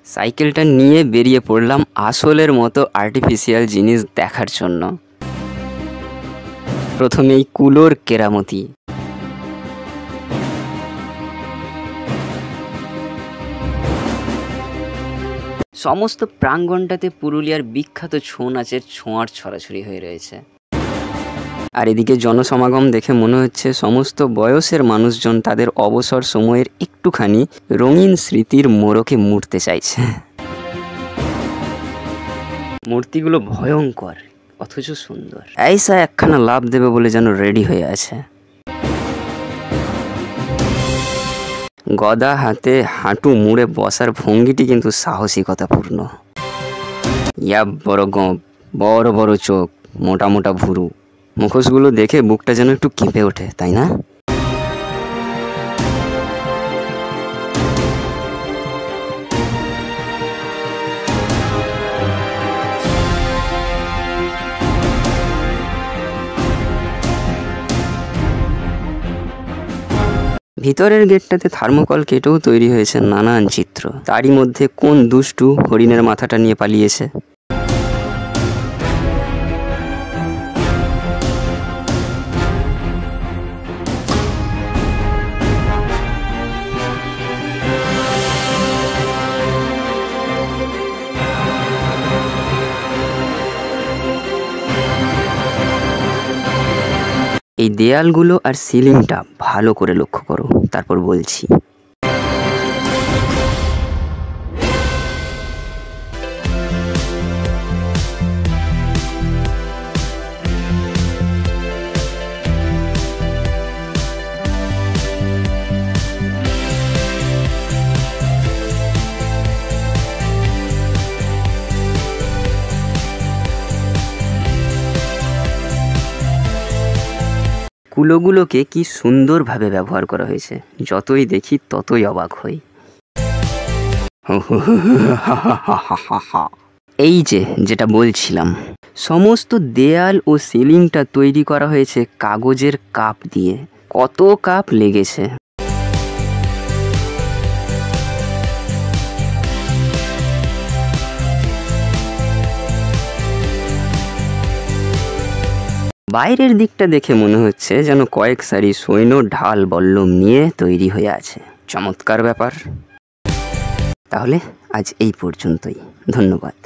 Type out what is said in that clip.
সাইকেলটা নিয়ে বেরিয়ে পড়লাম আসলের মতো আর্টিফিশিয়াল জিনিস দেখার জন্য। প্রথমেই কুলোর কেরামতি। সমস্ত প্রাঙ্গণটাতে পুরুলিয়ার বিখ্যাত ছৌ নাচের ছোঁয়ার ছড়াছড়ি হয়ে রয়েছে। আর এদিকে জনসমাগম দেখে মনে হচ্ছে সমস্ত বয়সের মানুষজন তাদের অবসর সময়ের একটুখানি রঙিন স্মৃতির মোড়কে মুড়তে চাইছে। মূর্তিগুলো ভয়ঙ্কর অথচ সুন্দর। এইসা একখানা লাভ দেবে বলে যেন রেডি হয়ে আছে। গদা হাতে হাঁটু মুড়ে বসার ভঙ্গিটি কিন্তু সাহসিকতাপূর্ণ। ইয়া বড় গোঁপ, বড় বড় চোখ, মোটা মোটা ভুরু। মুখোশগুলো দেখে বুকটা যেন একটু কেঁপে ওঠে, তাই না? ভিতরের গেটটাতে থার্মোকল কেটেও তৈরি হয়েছে নানান চিত্র। তারই মধ্যে কোন দুষ্টু হরিণের মাথাটা নিয়ে পালিয়েছে। এই দেয়ালগুলো আর সিলিংটা ভালো করে লক্ষ্য করো, তারপর বলছি। কুলোগুলোকে কি সুন্দরভাবে ব্যবহার করা হয়েছে, যতই দেখি ততই অবাক হই। এই যেটা বলছিলাম, সমস্ত দেয়াল ও সিলিংটা তৈরি করা হয়েছে কাগজের কাপ দিয়ে। কত কাপ লেগেছে! বাইরের দিকটা দেখে মনে হচ্ছে যেন কয়েক সারি সৈন্য ঢাল বল্লম নিয়ে তৈরি হয়ে আছে। চমৎকার ব্যাপার। তাহলে আজ এই পর্যন্তই। ধন্যবাদ।